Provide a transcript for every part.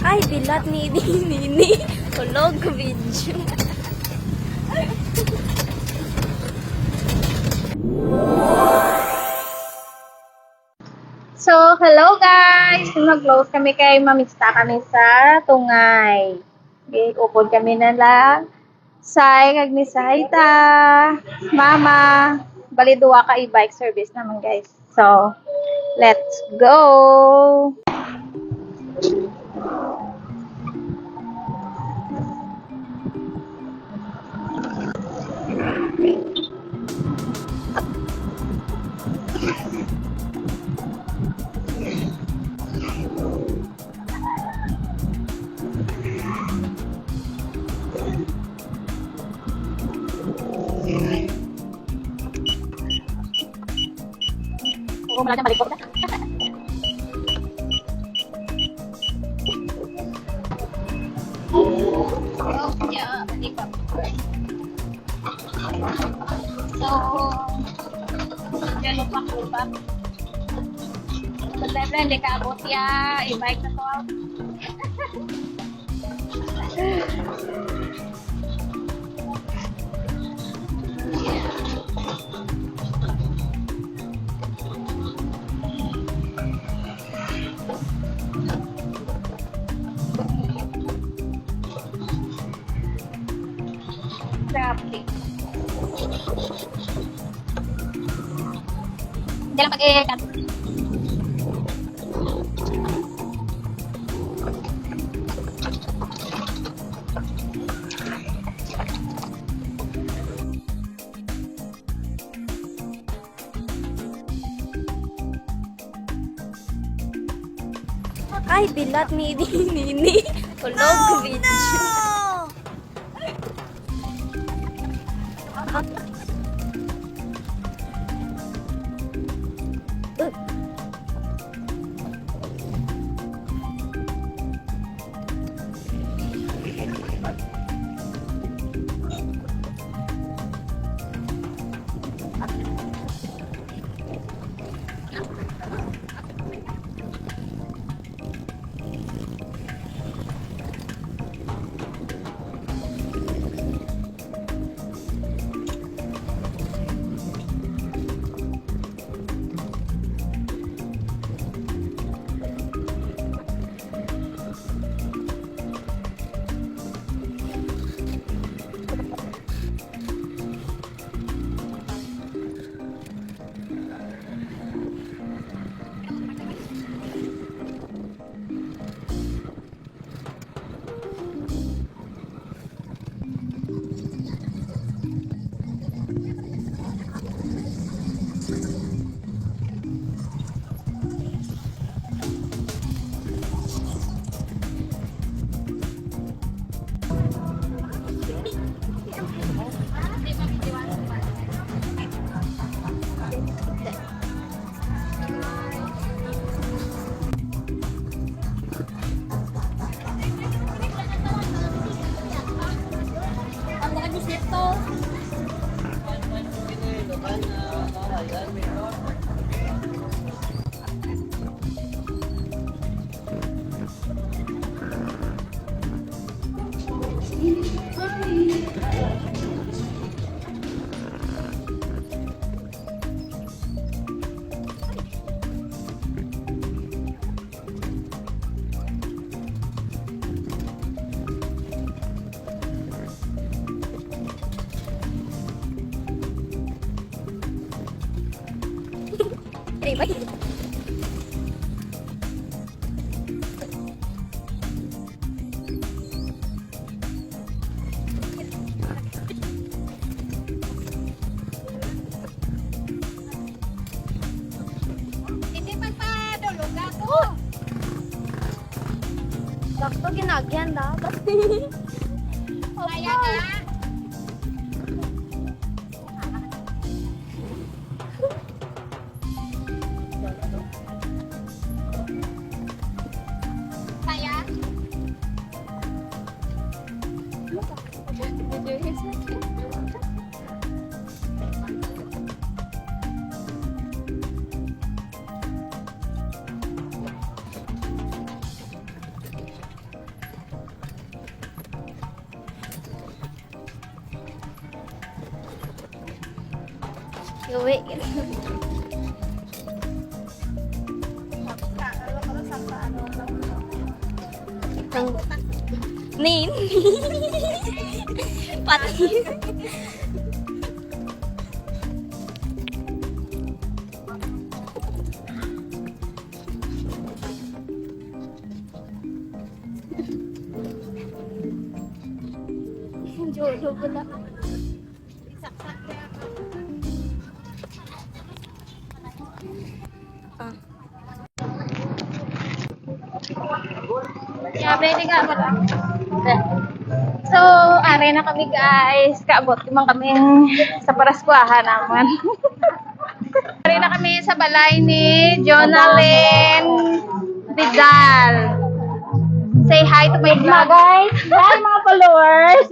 Ay, dilat ni Nini. Hulog video. So, hello guys! Mag-close kami kay mamista kami sa Tungay. Okay, upod kami na lang. Say, kag ni Saita. Mama. Bali, duwa ka e-bike service naman guys. So, let's go! Oo, malagang balik ko. Yeah, balik ko. So, dyan pa ko ba? Bala-bala, hindi ka abot ya. I-bike na to. Traffic. Hindi lang pag-iikat. Ay, dilat ni Nini. Hulog video. Ang mga disito. Ay, bye. Hindi magpadulog ako. Sakto ginagyan na. Kaya ka? Kaya? Uwi. Nin. Pati. Jodoh pula. Ah. Yeah, ready ka ba? So, are na kami guys. Kaabot naman kami sa paraskuahan naman. Are na kami sa balay ni Jonalyn Vidal. Say hi to my vlog. Guys. Hi mga followers.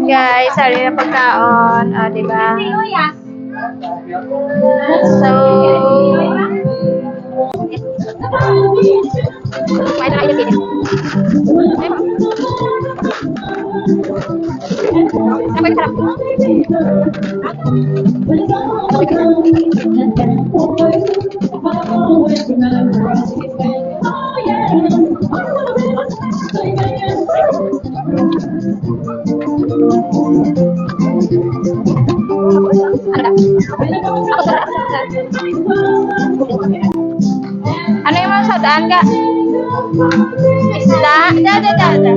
Guys, are na pagkaon. Diba? So, may tayo din. Sabay sarap. Ano yung mga sadaan ka? Isda? Da.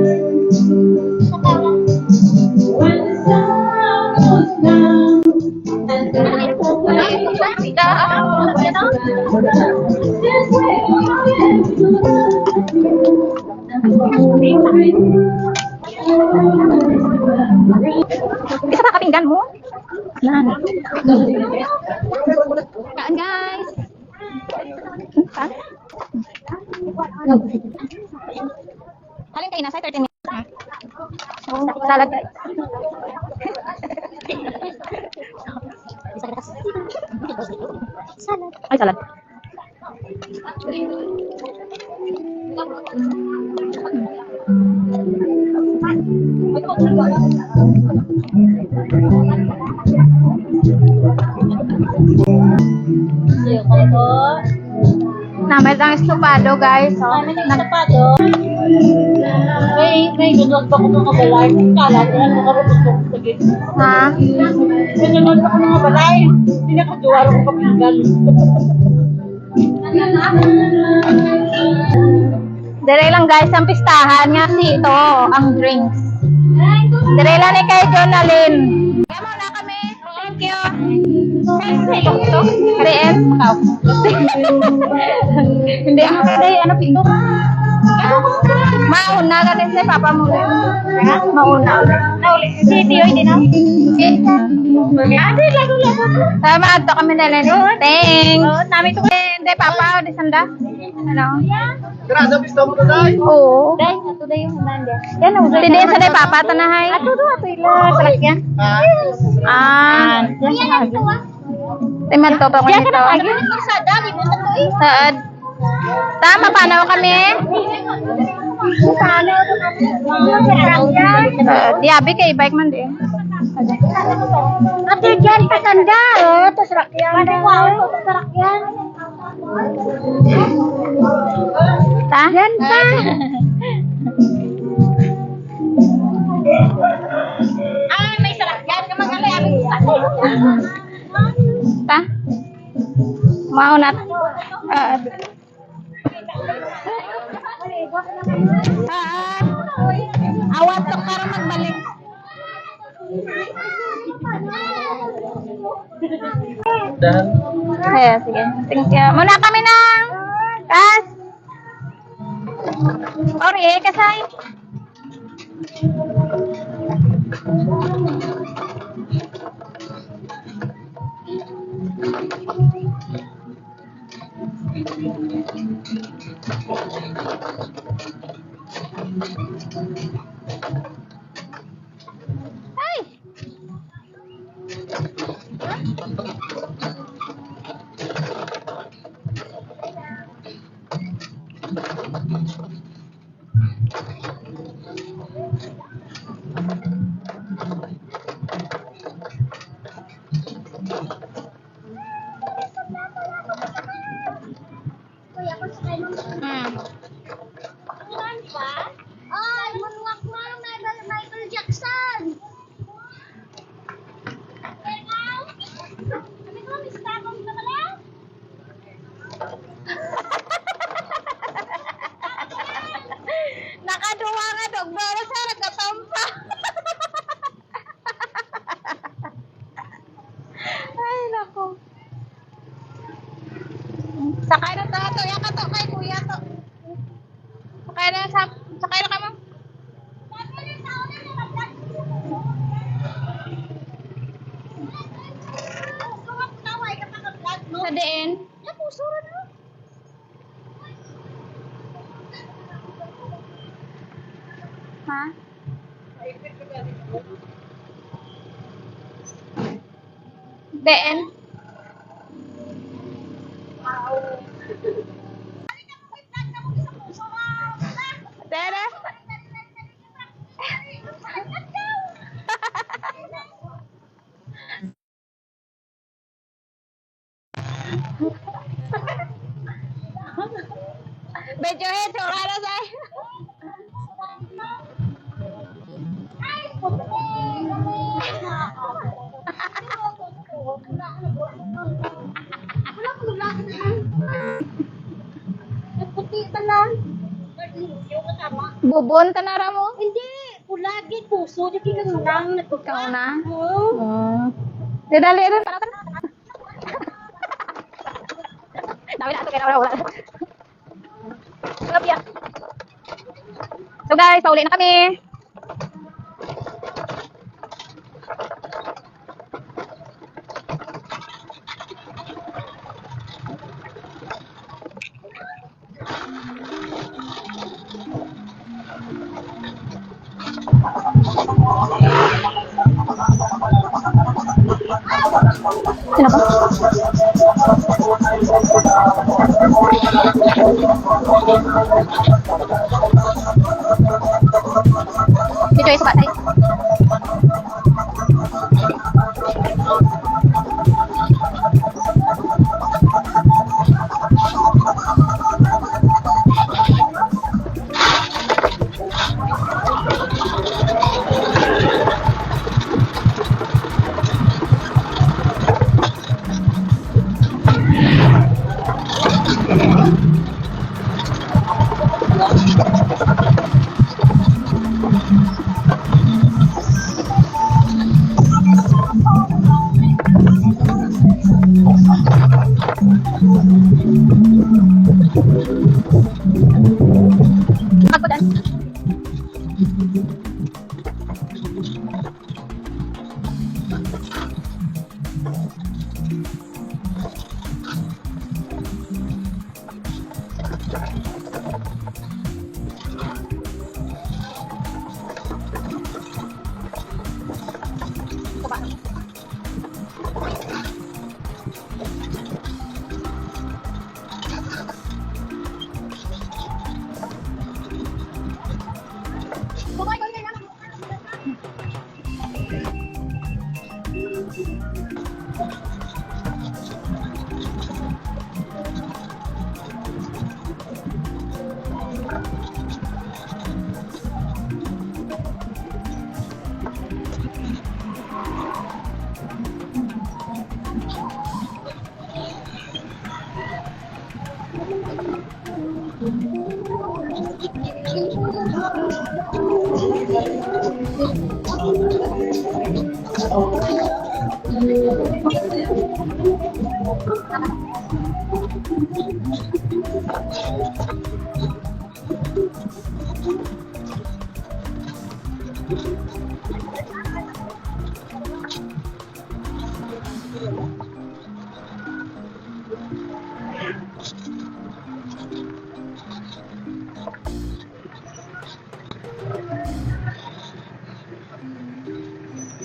Bisa pa kapinggan mo? Nan. Kaan guys. Ha? Alin kayo nasa 30 minutes. Salad guys. Salad. Ay, salad. Namit ang estupado guys. Namin ang sapado. May ginod pa ko mga balay. Kala ko lang nakarapos ko sa gito. Ha? May ginod pa ko mga balay. Hindi na ko duwaro ko kapinggan. Dire lang guys ang pistahan nga si ito ang drinks. Dire lang ni kay Jonalyn. Kaya muna kami. Thank you. Kariin? Hindi ako kaya ano pito. Mauna ka din sa papa mo. Mauna. Si Tio hindi na. Ate lago. Tama ato kami na lang. Thanks. Nami to hindi papa di sanda. Ano? Grabe, gusto mo na dahil. Oo. Dahil na to yung humanda. Pwede sa day papa tanahay. Ato ila. Salakyan. Ah. Timan to pa ko Diyan ka nito. na lagi. Sa dali mo na to eh. Saad. Tama paano kami? Sana ito natin. Diabi kay bike man din. Ate dyan patanda. Ito sarakyan. Wow, ito sarakyan. Ta? Yan pa. Ay, may sarakyan. Kamang alay. Ta? Maunat. Awat to para magbalik. Dan. Ayan, sige. Thank you. Muna kami ng kas. Ori, kasay. Ay! Hmm. Ay, manuwak mo Michael Jackson. Kami ko, mista akong nakala. Nakaduwa nga dog, baro sa nagkatampa. Ay, nako. Sakay na to, yan ka to, kay kuya to. Sakay na ka mo. Sa diin. Yan, puso rin mo. Ha? Diin. Tere. Bejo he छोड़ा ना जाए. Puti ka lang. Bubon tanara mo? Hindi, ulagi puso. Di ka lang. Ikaw na? Di dali rin. Dami na ito kaya wala. Tilapia. So guys, pauli na kami. Sino ba? Dito yung subatay. Magpudan.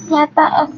Sa taas.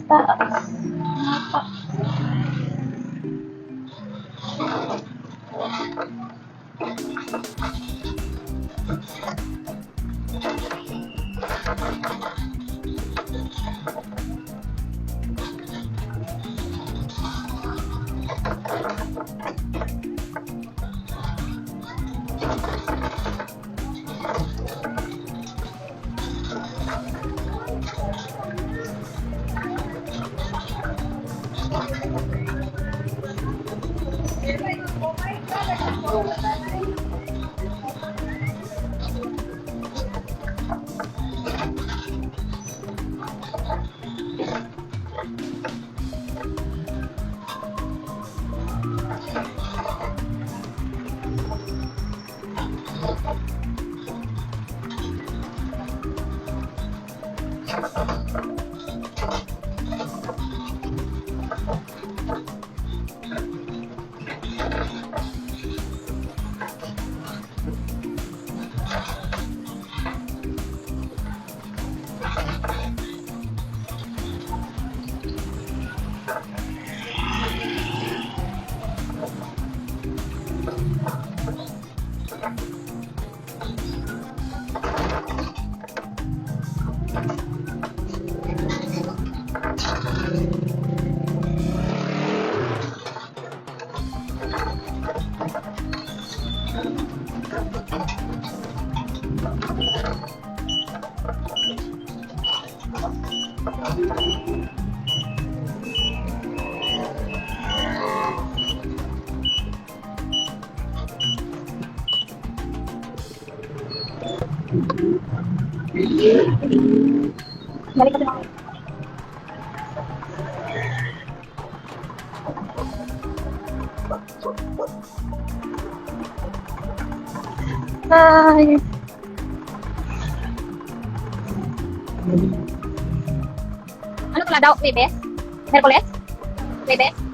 Balik ka na. Hi. Ano pala daw? Webes? Merkules? Webes?